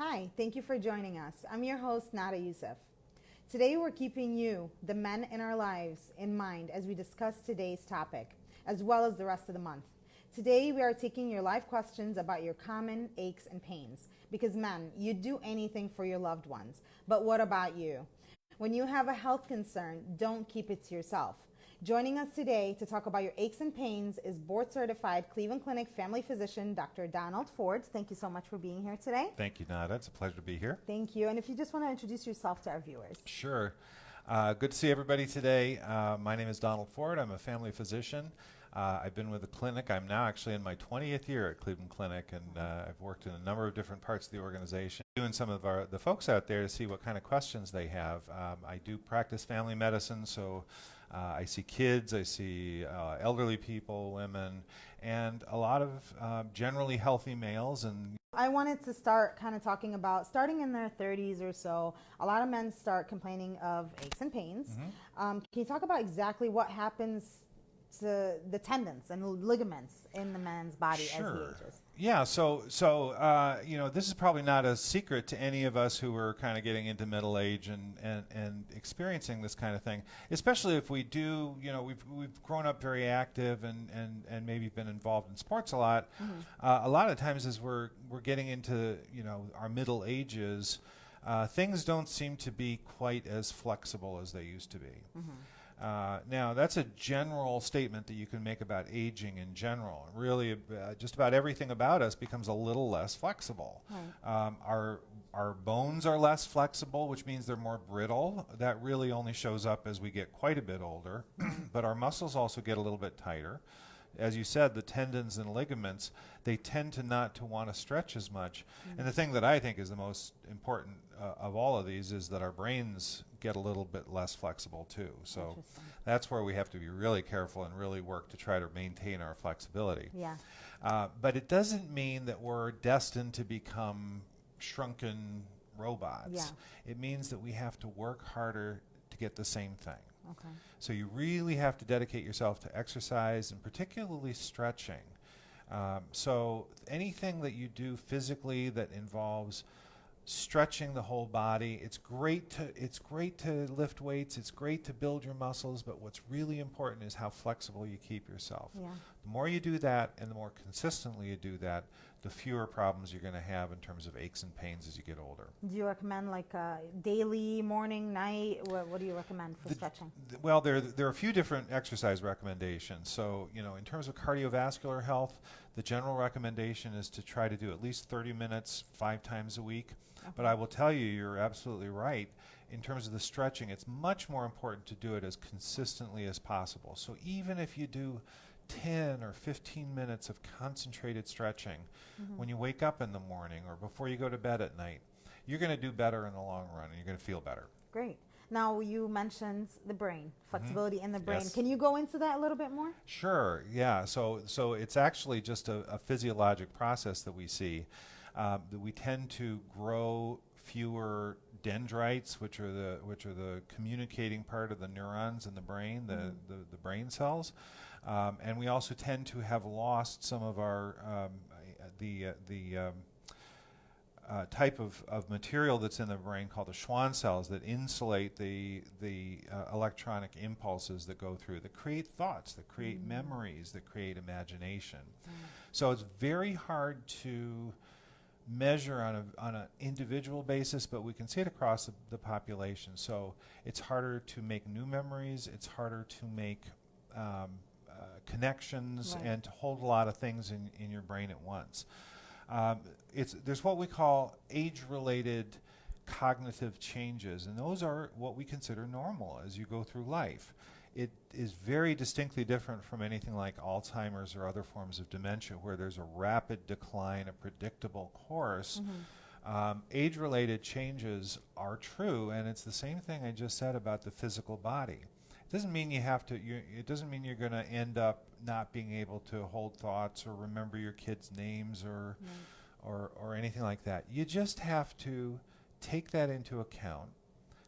Hi, thank you for joining us. I'm your host, Nada Youssef. Today we're keeping you, the men in our lives, in mind as we discuss today's topic, as well as the rest of the month. Today we are taking your live questions about your common aches and pains. Because men, you'd do anything for your loved ones. But what about you? When you have a health concern, don't keep it to yourself. Joining us today to talk about your aches and pains is board-certified Cleveland Clinic family physician, Dr. Donald Ford. Thank you so much for being here today. Thank you, Nada. It's a pleasure to be here. Thank you. And if you just want to introduce yourself to our viewers. Sure. Good to see everybody today. My name is Donald Ford. I'm a family physician. I've been with the clinic. I'm now actually in my 20th year at Cleveland Clinic, and I've worked in a number of different parts of the organization, doing some of the folks out there to see what kind of questions they have. I do practice family medicine, so I see kids, I see elderly people, women, and a lot of generally healthy males. And I wanted to start kind of talking about starting in their 30s or so. A lot of men start complaining of aches and pains. Can you talk about exactly what happens to the tendons and ligaments in the man's body as he ages? Yeah, so this is probably not a secret to any of us who are kind of getting into middle age and experiencing this kind of thing, especially if we do, we've grown up very active and maybe been involved in sports a lot. A lot of times as we're getting into, our middle ages, things don't seem to be quite as flexible as they used to be. Now, that's a general statement that you can make about aging in general. Really, just about everything about us becomes a little less flexible. Our bones are less flexible, which means they're more brittle. That really only shows up as we get quite a bit older. But our muscles also get a little bit tighter. As you said, the tendons and ligaments, they tend to not to want to stretch as much. And the thing that I think is the most important of all of these is that our brains get a little bit less flexible too. So that's where we have to be really careful and really work to try to maintain our flexibility. But it doesn't mean that we're destined to become shrunken robots. It means that we have to work harder to get the same thing. So you really have to dedicate yourself to exercise and particularly stretching. So anything that you do physically that involves stretching the whole body, it's great to lift weights, it's great to build your muscles, but what's really important is how flexible you keep yourself. The more you do that and the more consistently you do that, the fewer problems you're going to have in terms of aches and pains as you get older. Do you recommend like daily, morning, night? What do you recommend for stretching? Well, there are a few different exercise recommendations. So, in terms of cardiovascular health, the general recommendation is to try to do at least 30 minutes 5 times a week. But I will tell you, you're absolutely right. In terms of the stretching, it's much more important to do it as consistently as possible. So even if you do 10 or 15 minutes of concentrated stretching when you wake up in the morning or before you go to bed at night, you're going to do better in the long run and you're going to feel better. Great. Now, you mentioned the brain, flexibility in the brain. Can you go into that a little bit more? Sure, yeah. So it's actually just a physiologic process that we see. That we tend to grow fewer dendrites, which are the communicating part of the neurons in the brain, the brain cells, and we also tend to have lost some of our type of material that's in the brain called the Schwann cells that insulate the electronic impulses that go through, that create thoughts, that create memories, that create imagination. So it's very hard to measure on an individual basis, but we can see it across the population. So it's harder to make new memories, it's harder to make connections and to hold a lot of things in your brain at once. There's what we call age-related cognitive changes, and those are what we consider normal as you go through life. It is very distinctly different from anything like Alzheimer's or other forms of dementia where there's a rapid decline, a predictable course. Age-related changes are true, and it's the same thing I just said about the physical body. It doesn't mean you have to. It doesn't mean you're going to end up not being able to hold thoughts or remember your kids' names or anything like that. You just have to take that into account,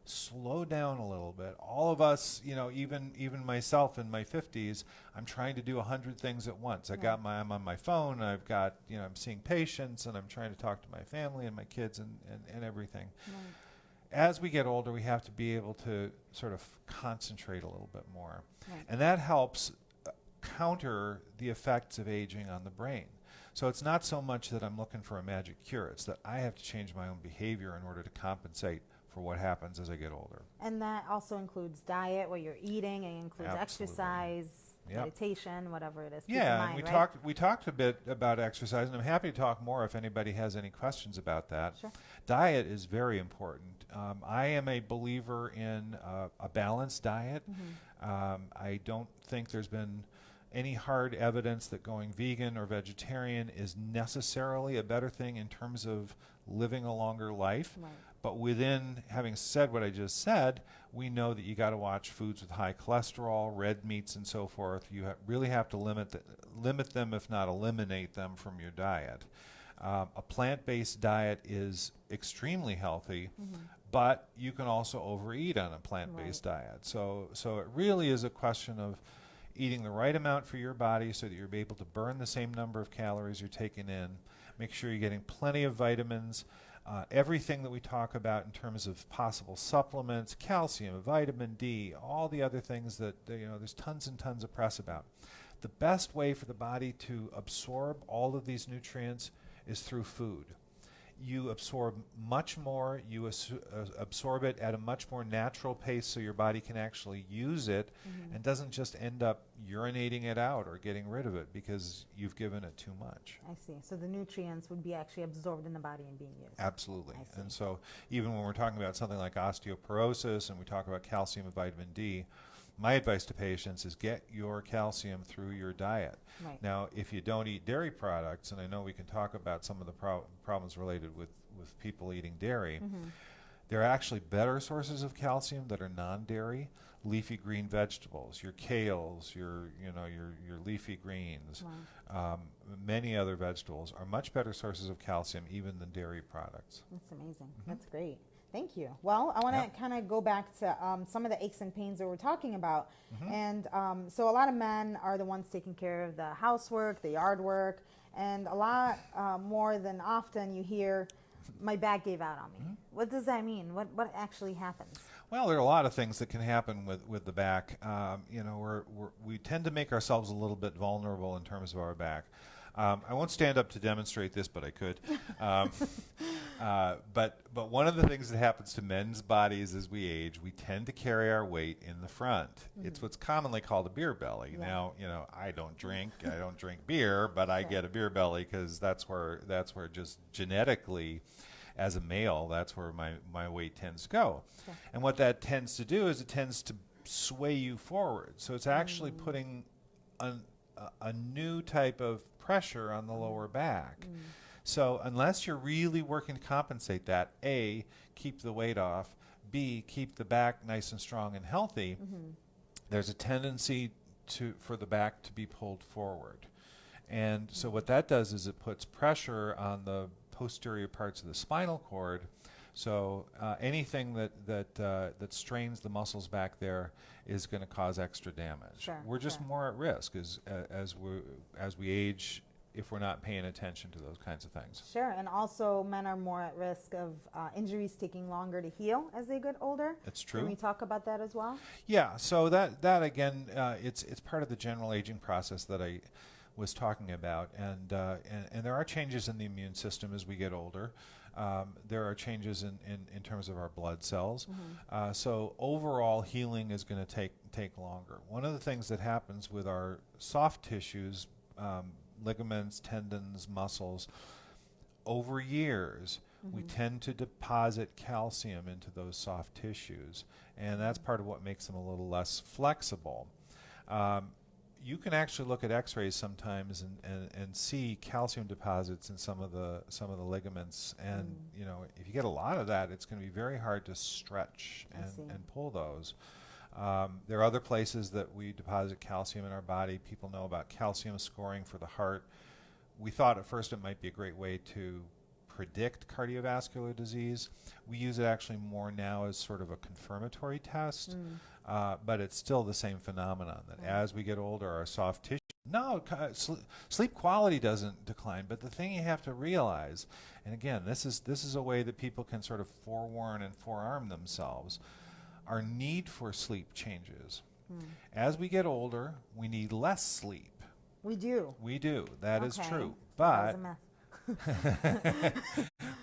slow down a little bit. All of us, even myself in my 50s, I'm trying to do 100 things at once. I'm on my phone, I'm seeing patients, and I'm trying to talk to my family and my kids and everything. Right. As we get older, we have to be able to sort of concentrate a little bit more. Right. And that helps counter the effects of aging on the brain. So it's not so much that I'm looking for a magic cure. It's that I have to change my own behavior in order to compensate for what happens as I get older. And that also includes diet, what you're eating. It includes exercise, meditation, whatever it is. Yeah, mind, and we talked a bit about exercise, and I'm happy to talk more if anybody has any questions about that. Sure. Diet is very important. I am a believer in a balanced diet. I don't think there's been any hard evidence that going vegan or vegetarian is necessarily a better thing in terms of living a longer life. Right. But within, having said what I just said, we know that you got to watch foods with high cholesterol, red meats, and so forth. You really have to limit them, if not eliminate them, from your diet. A plant-based diet is extremely healthy, but you can also overeat on a plant-based diet. So it really is a question of eating the right amount for your body so that you're able to burn the same number of calories you're taking in. Make sure you're getting plenty of vitamins. Everything that we talk about in terms of possible supplements, calcium, vitamin D, all the other things that there's tons and tons of press about. The best way for the body to absorb all of these nutrients is through food. You absorb much more, you absorb it at a much more natural pace so your body can actually use it and doesn't just end up urinating it out or getting rid of it because you've given it too much. I see. So the nutrients would be actually absorbed in the body and being used. Absolutely. And so even when we're talking about something like osteoporosis and we talk about calcium and vitamin D, my advice to patients is get your calcium through your diet. Right. Now, if you don't eat dairy products, and I know we can talk about some of the problems related with people eating dairy, there are actually better sources of calcium that are non-dairy. Leafy green vegetables, your kales, your leafy greens, many other vegetables are much better sources of calcium even than dairy products. That's amazing. That's great. Thank you. Well, I want to kind of go back to some of the aches and pains that we're talking about. And so a lot of men are the ones taking care of the housework, the yard work, and a lot more than often you hear, my back gave out on me. What does that mean? What actually happens? Well, there are a lot of things that can happen with the back. We tend to make ourselves a little bit vulnerable in terms of our back. I won't stand up to demonstrate this, but I could. But one of the things that happens to men's bodies as we age, we tend to carry our weight in the front. It's what's commonly called a beer belly. Now, I don't drink beer, but I get a beer belly because that's where just genetically, as a male, that's where my weight tends to go. And what that tends to do is it tends to sway you forward. So it's actually putting a new type of pressure on the lower back. So unless you're really working to compensate that, A, keep the weight off, B, keep the back nice and strong and healthy, there's a tendency for the back to be pulled forward. And so what that does is it puts pressure on the posterior parts of the spinal cord. So anything that strains the muscles back there is going to cause extra damage. We're just more at risk as we age if we're not paying attention to those kinds of things. Sure, and also men are more at risk of injuries taking longer to heal as they get older. That's true. Can we talk about that as well? Yeah, so that again, it's part of the general aging process that I was talking about, and there are changes in the immune system as we get older. There are changes in terms of our blood cells. So overall healing is going to take longer. One of the things that happens with our soft tissues, ligaments, tendons, muscles, over years, we tend to deposit calcium into those soft tissues, and that's part of what makes them a little less flexible. You can actually look at X-rays sometimes and see calcium deposits in some of the ligaments, and if you get a lot of that, it's going to be very hard to stretch and pull those. There are other places that we deposit calcium in our body. People know about calcium scoring for the heart. We thought at first it might be a great way to predict cardiovascular disease. We use it actually more now as sort of a confirmatory test, but it's still the same phenomenon that as we get older, our soft tissue, sleep quality doesn't decline, but the thing you have to realize, and again, this is a way that people can sort of forewarn and forearm themselves, our need for sleep changes. As we get older, we need less sleep. We do. We do. That is true. That But was a myth.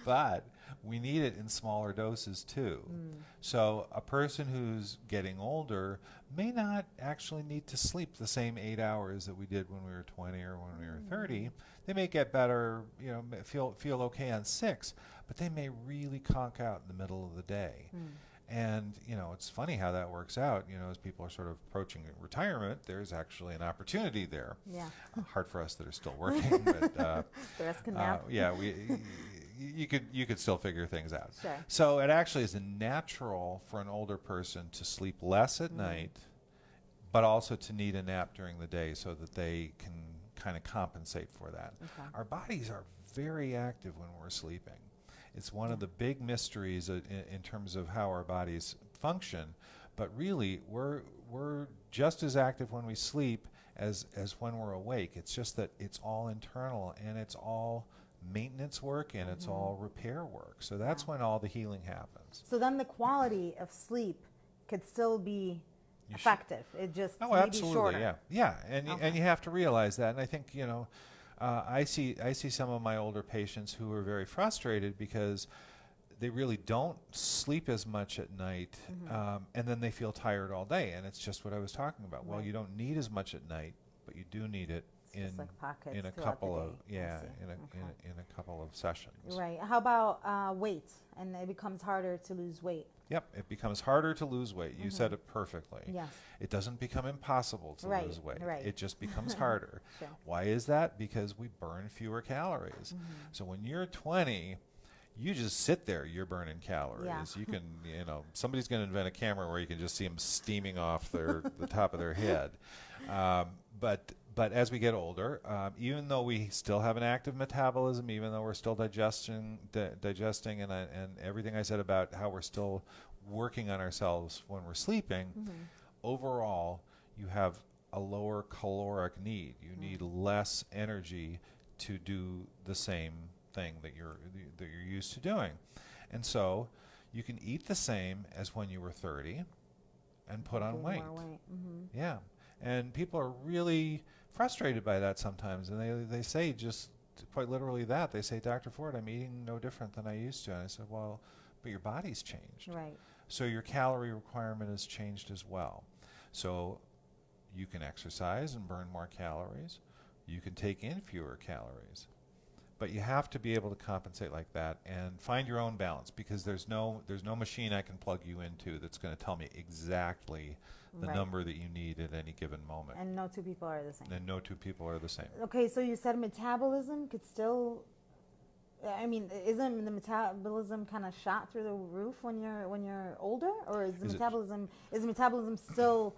but we need it in smaller doses too. So a person who's getting older may not actually need to sleep the same 8 hours that we did when we were 20 or when we were 30. They may get better, feel okay on 6, but they may really conk out in the middle of the day. And, it's funny how that works out. As people are sort of approaching retirement, there's actually an opportunity there. Yeah. Hard for us that are still working, but The rest can nap. you could still figure things out. Sure. So it actually is natural for an older person to sleep less at night, but also to need a nap during the day so that they can kind of compensate for that. Okay. Our bodies are very active when we're sleeping. It's one of the big mysteries in terms of how our bodies function, but really we're just as active when we sleep as when we're awake. It's just that it's all internal and it's all maintenance work and it's all repair work. So that's when all the healing happens. So then the quality of sleep could still be effective. It just maybe absolutely, shorter. yeah, and you have to realize that. And I think I see some of my older patients who are very frustrated because they really don't sleep as much at night, and then they feel tired all day. And it's just what I was talking about. Well, you don't need as much at night, but you do need it in a couple of in a couple of sessions. Right. How about weight? And it becomes harder to lose weight. Yep, it becomes harder to lose weight. You said it perfectly. Yes. It doesn't become impossible to lose weight. Right. It just becomes harder. Sure. Why is that? Because we burn fewer calories. So when you're 20, you just sit there, you're burning calories. Yeah. You can, somebody's going to invent a camera where you can just see them steaming off the top of their head. But as we get older, even though we still have an active metabolism, even though we're still digesting, and everything I said about how we're still working on ourselves when we're sleeping, overall, you have a lower caloric need. You need less energy to do the same thing that you're used to doing, and so you can eat the same as when you were 30, and put on weight. More weight. Yeah, and people are really frustrated by that sometimes, and they say just quite literally that. They say, Dr. Ford, I'm eating no different than I used to. And I said, well, but your body's changed. Right. So your calorie requirement has changed as well. So you can exercise and burn more calories. You can take in fewer calories. But you have to be able to compensate like that and find your own balance, because there's no machine I can plug you into that's going to tell me exactly the number that you need at any given moment. And no two people are the same. And no two people are the same. Okay, so you said metabolism could still, isn't the metabolism kind of shot through the roof when you're older, or is metabolism still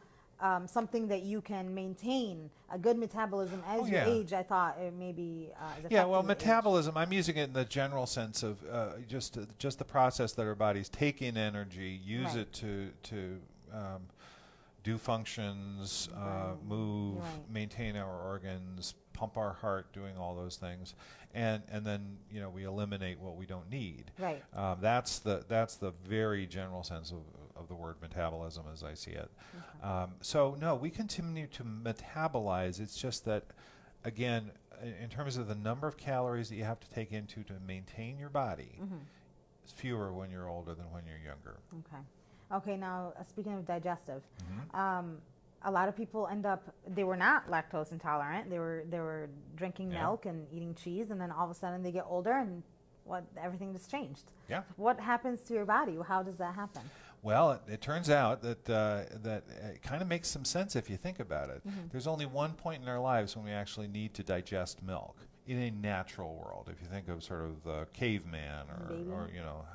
something that you can maintain a good metabolism as you age? I thought it maybe metabolism, I'm using it in the general sense of just the process that our bodies take in energy, use it to do functions, move, maintain our organs, pump our heart, doing all those things, and then we eliminate what we don't need. Right. That's the very general sense of the word metabolism as I see it. Okay. So no, we continue to metabolize. It's just that, again, in terms of the number of calories that you have to take into to maintain your body, it's fewer when you're older than when you're younger. Okay, now speaking of digestive, a lot of people they were not lactose intolerant. They were drinking milk and eating cheese, and then all of a sudden they get older and everything just changed. Yeah. What happens to your body? How does that happen? Well, it turns out that it kind of makes some sense if you think about it. There's only one point in our lives when we actually need to digest milk in a natural world. If you think of sort of the caveman or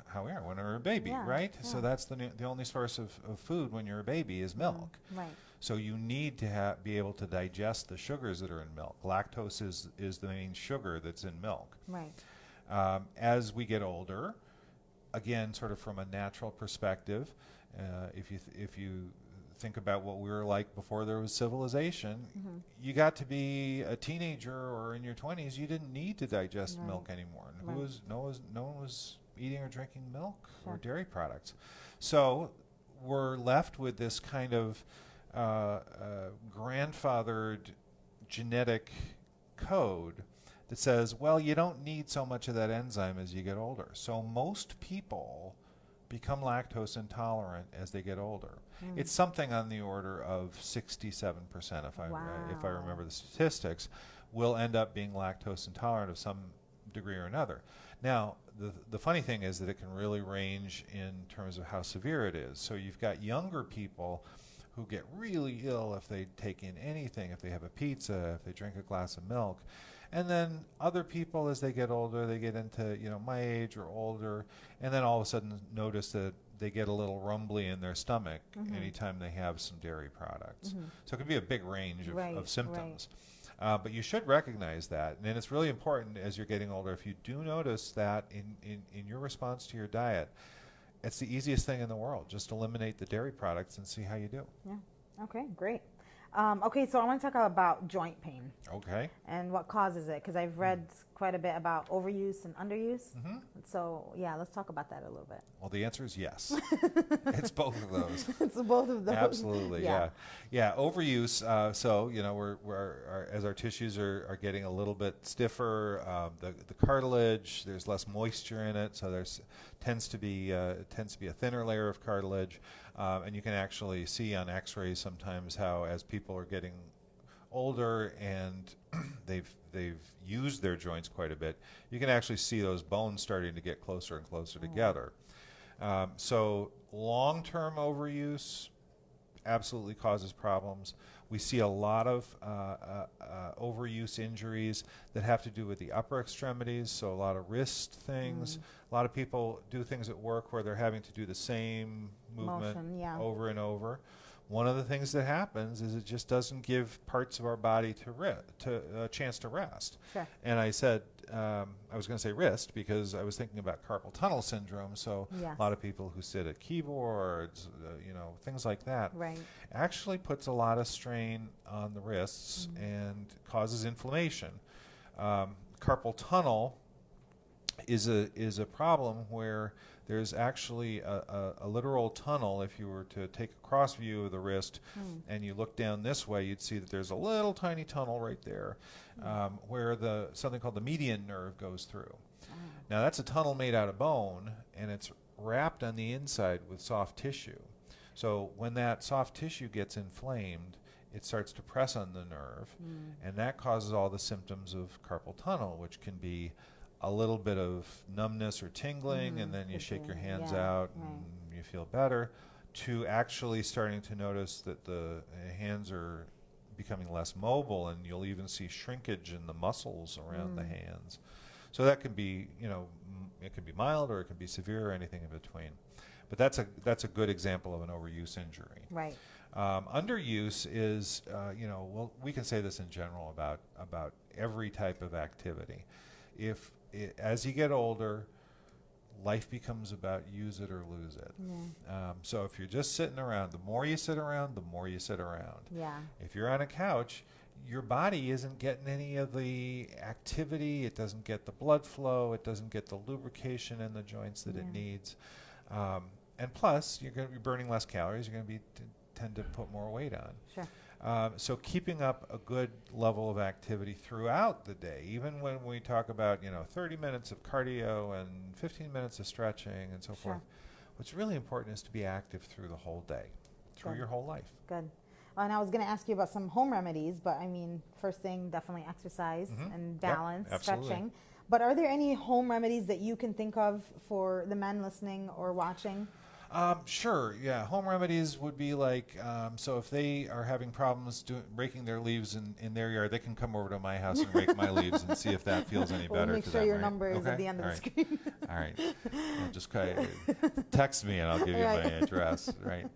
how we are when we're a baby, right? Yeah. So that's the only source of food when you're a baby is milk. Right. So you need to be able to digest the sugars that are in milk. Lactose is the main sugar that's in milk. Right. As we get older, again, sort of from a natural perspective, if you think about what we were like before there was civilization, you got to be a teenager or in your 20s, you didn't need to digest milk anymore. And no one was eating or drinking milk or dairy products. So we're left with this kind of grandfathered genetic code that says, well, you don't need so much of that enzyme as you get older. So most people become lactose intolerant as they get older. It's something on the order of 67%, if I remember the statistics, will end up being lactose intolerant of some degree or another. Now, the funny thing is that it can really range in terms of how severe it is. So you've got younger people who get really ill if they take in anything, if they have a pizza, if they drink a glass of milk. And then other people, as they get older, they get into, my age or older, and then all of a sudden notice that they get a little rumbly in their stomach anytime they have some dairy products. So it can be a big range of symptoms. But you should recognize that. And it's really important as you're getting older, if you do notice that in your response to your diet, it's the easiest thing in the world. Just eliminate the dairy products and see how you do. Yeah. Okay, great. Okay, so I want to talk about joint pain. Okay. And what causes it, because I've read quite a bit about overuse and underuse. So, yeah, let's talk about that a little bit. Well, the answer is yes. It's both of those. It's both of those. Absolutely, yeah. Overuse, as our tissues are getting a little bit stiffer, the cartilage, there's less moisture in it, so there's tends to be a thinner layer of cartilage. And you can actually see on x-rays sometimes how, as people are getting older and they've used their joints quite a bit, you can actually see those bones starting to get closer and closer together. So long-term overuse absolutely causes problems. We see a lot of overuse injuries that have to do with the upper extremities, so a lot of wrist things. A lot of people do things at work where they're having to do the same movement over and over. One of the things that happens is it just doesn't give parts of our body to a chance to rest. Sure. And I said, I was going to say wrist because I was thinking about carpal tunnel syndrome. So a lot of people who sit at keyboards, things like that, actually puts a lot of strain on the wrists and causes inflammation. Carpal tunnel is a problem where there's actually a literal tunnel. If you were to take a cross view of the wrist and you look down this way, you'd see that there's a little tiny tunnel right there where something called the median nerve goes through. Now that's a tunnel made out of bone, and it's wrapped on the inside with soft tissue. So when that soft tissue gets inflamed, it starts to press on the nerve, and that causes all the symptoms of carpal tunnel, which can be a little bit of numbness or tingling, and then you shake your hands out and you feel better, to actually starting to notice that the hands are becoming less mobile, and you'll even see shrinkage in the muscles around the hands. So that can be, it can be mild or it can be severe or anything in between. But that's a good example of an overuse injury. Right. Underuse is, we can say this in general about every type of activity. As you get older, life becomes about use it or lose it. So if you're just sitting around, the more you sit around, the more you sit around. If you're on a couch, your body isn't getting any of the activity. It doesn't get the blood flow. It doesn't get the lubrication in the joints that it needs. And plus, you're going to be burning less calories. You're going to tend to put more weight on. Sure. So keeping up a good level of activity throughout the day, even when we talk about 30 minutes of cardio and 15 minutes of stretching and so forth, what's really important is to be active through the whole day, through your whole life. Good. And I was going to ask you about some home remedies, but I mean, first thing, definitely exercise and balance, stretching. But are there any home remedies that you can think of for the men listening or watching? Sure, yeah. Home remedies would be like, so if they are having problems raking their leaves in their yard, they can come over to my house and rake my leaves and see if that feels any better to them. Make sure your number is at the end of the screen. All right. Well, just text me and I'll give you my address, right?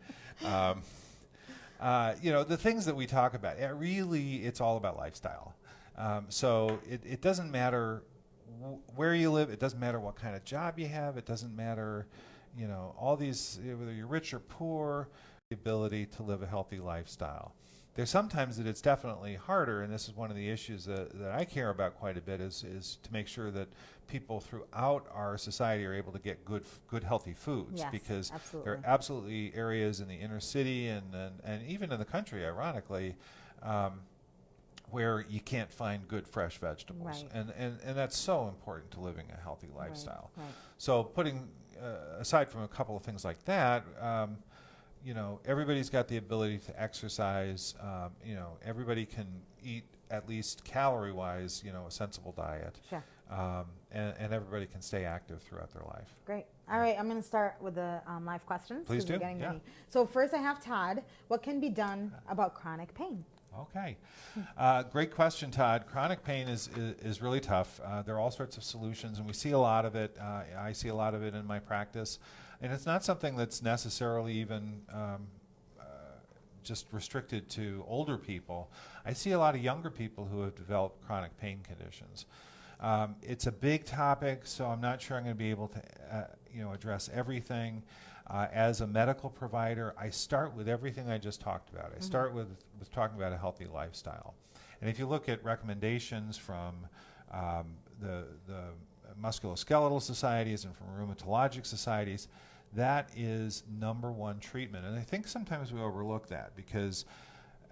The things that we talk about, it's all about lifestyle. So it doesn't matter where you live. It doesn't matter what kind of job you have. It doesn't matter, all these, whether you're rich or poor, the ability to live a healthy lifestyle. There's sometimes that it's definitely harder, and this is one of the issues that I care about quite a bit, is to make sure that people throughout our society are able to get good healthy foods. Yes, because absolutely. there are absolutely areas in the inner city and even in the country, ironically, where you can't find good fresh vegetables. Right. And that's so important to living a healthy lifestyle. Right. So putting aside from a couple of things like that, everybody's got the ability to exercise. Everybody can eat, at least calorie-wise, a sensible diet. Sure. And everybody can stay active throughout their life. Great. All right, I'm going to start with the live questions. Please 'cause we're do, getting yeah. many. So first I have Todd. What can be done about chronic pain? Okay. Great question, Todd. Chronic pain is really tough. There are all sorts of solutions, and we see a lot of it. I see a lot of it in my practice. And it's not something that's necessarily even just restricted to older people. I see a lot of younger people who have developed chronic pain conditions. It's a big topic, so I'm not sure I'm going to be able to address everything. As a medical provider, I start with everything I just talked about. I start with talking about a healthy lifestyle. And if you look at recommendations from the musculoskeletal societies and from rheumatologic societies, that is number one treatment. And I think sometimes we overlook that because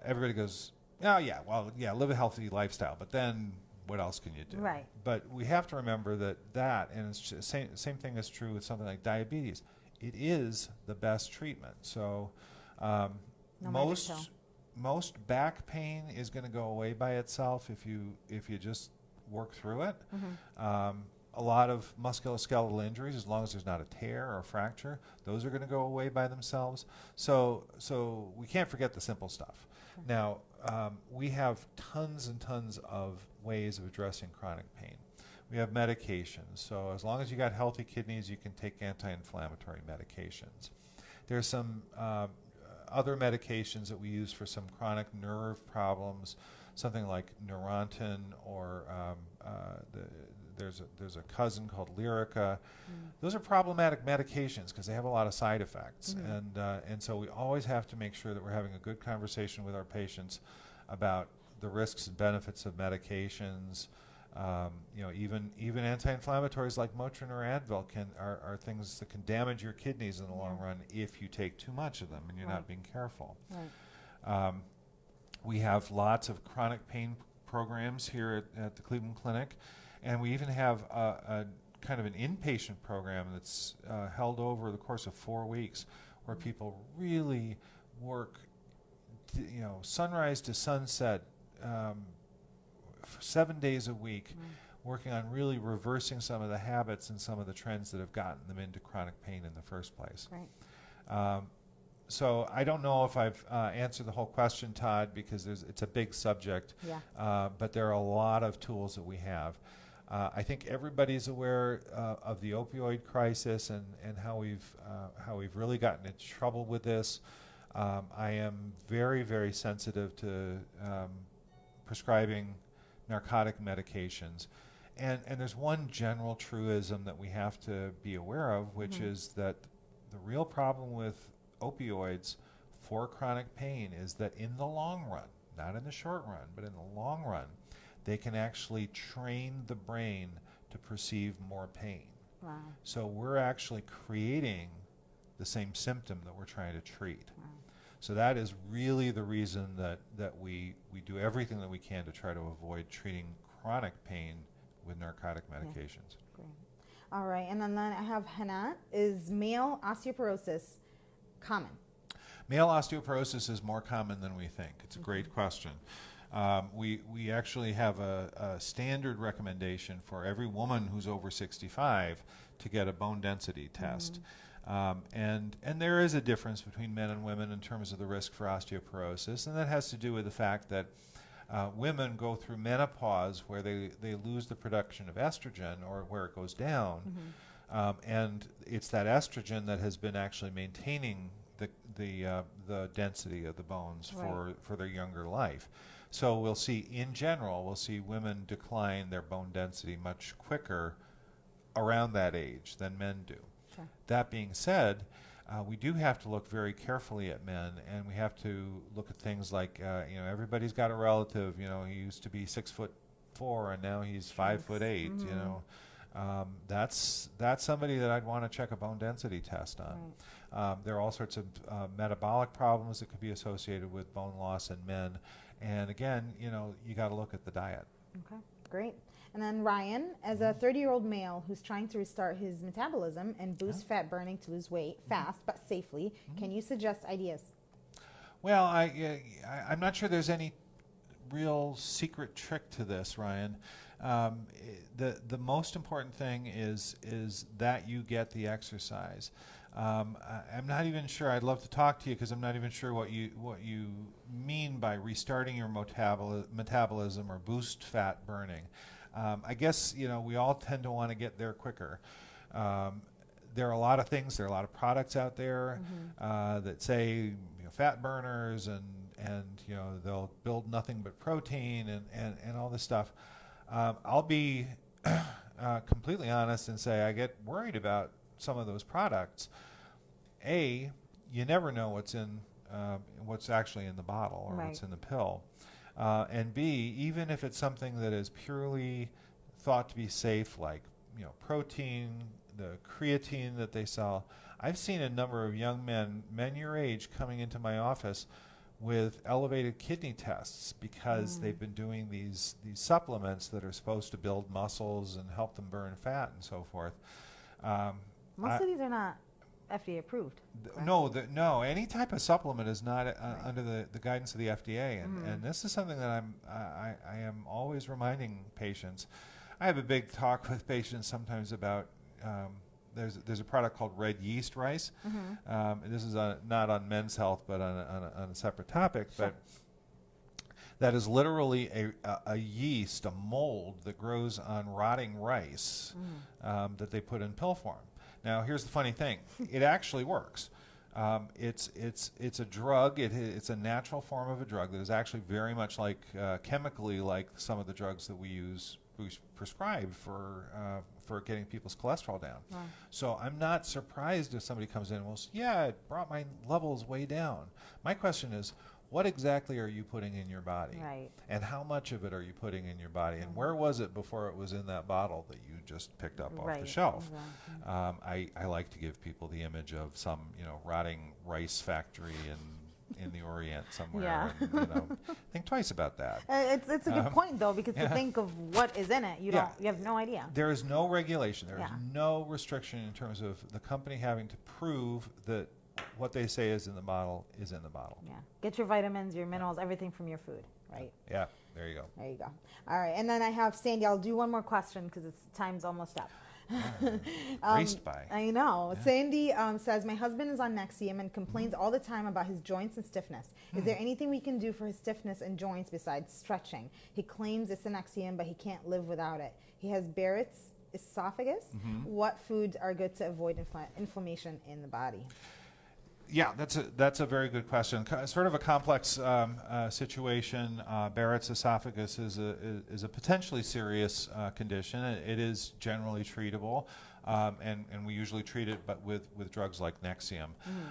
everybody goes, oh yeah, well, yeah, live a healthy lifestyle, but then what else can you do? Right. But we have to remember that, and it's just same thing is true with something like diabetes. It is the best treatment. So most back pain is going to go away by itself if you just work through it. A lot of musculoskeletal injuries, as long as there's not a tear or a fracture, those are going to go away by themselves. So we can't forget the simple stuff. Now, we have tons and tons of ways of addressing chronic pain. We have medications. So as long as you got healthy kidneys, you can take anti-inflammatory medications. There's some other medications that we use for some chronic nerve problems, something like Neurontin, or there's a cousin called Lyrica. Those are problematic medications because they have a lot of side effects, and so we always have to make sure that we're having a good conversation with our patients about the risks and benefits of medications. Even anti-inflammatories like Motrin or Advil are things that can damage your kidneys in the long run if you take too much of them and you're not being careful. Right. We have lots of chronic pain programs here at the Cleveland Clinic, and we even have a kind of an inpatient program that's held over the course of 4 weeks, where people really work, sunrise to sunset, 7 days a week, working on really reversing some of the habits and some of the trends that have gotten them into chronic pain in the first place. Right. So I don't know if I've answered the whole question, Todd, because it's a big subject. Yeah. But there are a lot of tools that we have. I think everybody's aware of the opioid crisis and how we've really gotten into trouble with this. I am very, very sensitive to prescribing narcotic medications. And there's one general truism that we have to be aware of, which is that the real problem with opioids for chronic pain is that in the long run, not in the short run, but in the long run, they can actually train the brain to perceive more pain. Wow. So we're actually creating the same symptom that we're trying to treat. Wow. So that is really the reason that we do everything that we can to try to avoid treating chronic pain with narcotic medications. Great. All right, and then I have Hannah. Is male osteoporosis common? Male osteoporosis is more common than we think. It's a great question. We actually have a standard recommendation for every woman who's over 65 to get a bone density test. And there is a difference between men and women in terms of the risk for osteoporosis, and that has to do with the fact that women go through menopause where they lose the production of estrogen, or where it goes down, and it's that estrogen that has been actually maintaining the density of the bones for their younger life. So we'll see, in general, we'll see women decline their bone density much quicker around that age than men do. Sure. That being said, we do have to look very carefully at men, and we have to look at things like, everybody's got a relative, he used to be 6'4" and now he's 5'8", that's somebody that I'd want to check a bone density test on. Right. There are all sorts of metabolic problems that could be associated with bone loss in men. And again, you got to look at the diet. Okay, great. And then Ryan, as a 30-year-old male who's trying to restart his metabolism and boost fat burning to lose weight fast but safely, can you suggest ideas? Well, I'm not sure there's any real secret trick to this, Ryan. The most important thing is that you get the exercise. I'm not even sure. I'd love to talk to you because I'm not even sure what you mean by restarting your metabolism or boost fat burning. I guess we all tend to want to get there quicker. There are a lot of things. There are a lot of products out there that say fat burners and they'll build nothing but protein and all this stuff. I'll be completely honest and say I get worried about some of those products. A, you never know what's actually in the bottle or what's in the pill. And B, even if it's something that is purely thought to be safe, like protein, the creatine that they sell, I've seen a number of young men your age, coming into my office with elevated kidney tests because they've been doing these supplements that are supposed to build muscles and help them burn fat and so forth. Most of these are not FDA approved. No, any type of supplement is not under the guidance of the FDA, and this is something that I am always reminding patients. I have a big talk with patients sometimes about. There's a product called red yeast rice. This is not on men's health, but on a separate topic. Sure. But that is literally a yeast, a mold that grows on rotting rice that they put in pill form. Now, here's the funny thing: it actually works. It's a drug. It's a natural form of a drug that is actually very much like chemically like some of the drugs that we prescribe for getting people's cholesterol down. Wow. So I'm not surprised if somebody comes in and goes, "Yeah, it brought my levels way down." My question is, what exactly are you putting in your body? Right. And how much of it are you putting in your body? And where was it before it was in that bottle that you just picked up off the shelf? Exactly. I like to give people the image of some rotting rice factory in the Orient somewhere. And, think twice about that. It's a good point though, because to think of what is in it, you have no idea. There is no regulation. There is no restriction in terms of the company having to prove that what they say is in the bottle is in the bottle. Yeah. Get your vitamins, your minerals, everything from your food, right? Yeah. There you go. There you go. All right. And then I have Sandy. I'll do one more question because time's almost up. Raced by. I know. Yeah. Sandy says, my husband is on Nexium and complains all the time about his joints and stiffness. Is there anything we can do for his stiffness and joints besides stretching? He claims it's an Nexium, but he can't live without it. He has Barrett's esophagus. What foods are good to avoid inflammation in the body? Yeah, that's a very good question. Sort of a complex situation. Barrett's esophagus is a potentially serious condition. It is generally treatable, and we usually treat it, but with drugs like Nexium.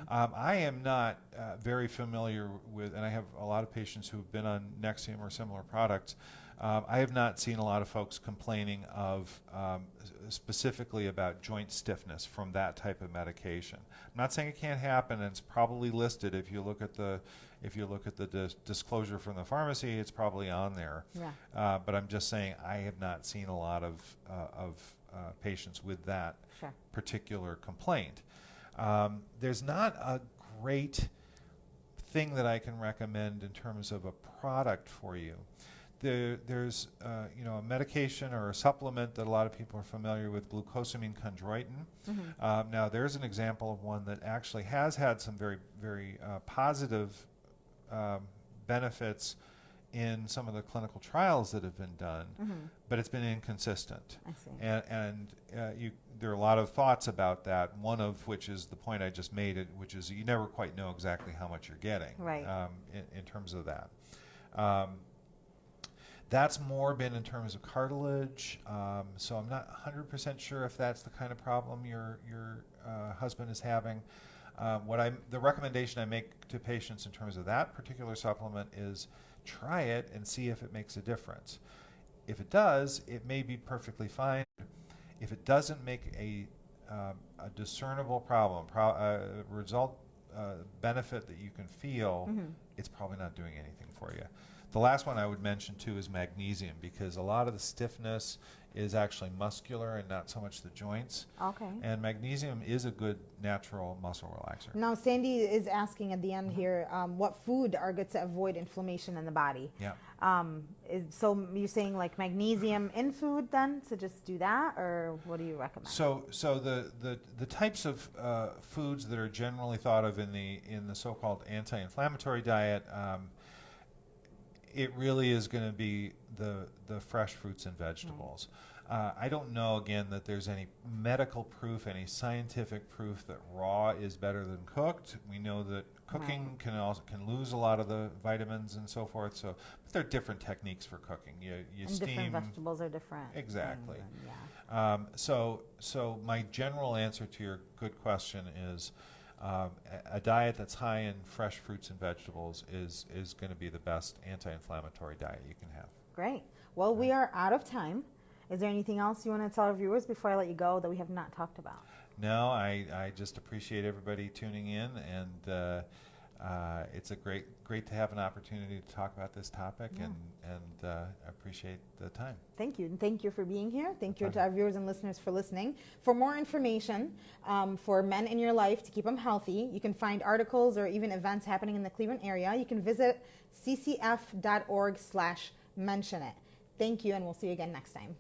I am not very familiar with, and I have a lot of patients who've been on Nexium or similar products. I have not seen a lot of folks complaining of specifically about joint stiffness from that type of medication. I'm not saying it can't happen, and it's probably listed if you look at the disclosure from the pharmacy. It's probably on there. Yeah. But I'm just saying I have not seen a lot of patients with that particular complaint. There's not a great thing that I can recommend in terms of a product for you. There's a medication or a supplement that a lot of people are familiar with, glucosamine chondroitin. Now there's an example of one that actually has had some very, very positive benefits in some of the clinical trials that have been done, but it's been inconsistent. I see. And there are a lot of thoughts about that, one of which is the point I just made, which is you never quite know exactly how much you're getting in terms of that. That's more been in terms of cartilage, so I'm not 100% sure if that's the kind of problem your husband is having. The recommendation I make to patients in terms of that particular supplement is try it and see if it makes a difference. If it does, it may be perfectly fine. If it doesn't make a discernible problem, benefit that you can feel, it's probably not doing anything for you. The last one I would mention too is magnesium, because a lot of the stiffness is actually muscular and not so much the joints. Okay. And magnesium is a good natural muscle relaxer. Now, Sandy is asking at the end here, what food are good to avoid inflammation in the body? Yeah. So you're saying like magnesium in food then, so just do that, or what do you recommend? So the types of foods that are generally thought of in the so-called anti-inflammatory diet, it really is going to be the fresh fruits and vegetables. I don't know, again, that there's any medical proof, any scientific proof that raw is better than cooked. We know that cooking can lose a lot of the vitamins and so forth. So, but there are different techniques for cooking. You and steam. Different vegetables are different. Exactly. Yeah. So my general answer to your good question is a diet that's high in fresh fruits and vegetables is going to be the best anti-inflammatory diet you can have. Great. Well, we are out of time. Is there anything else you want to tell our viewers before I let you go that we have not talked about? No, I just appreciate everybody tuning in, and it's a great to have an opportunity to talk about this topic, and I appreciate the time. Thank you, and thank you for being here. Thank you to our viewers and listeners for listening. For more information for men in your life to keep them healthy, you can find articles or even events happening in the Cleveland area. You can visit ccf.org/mentionit. Thank you, and we'll see you again next time.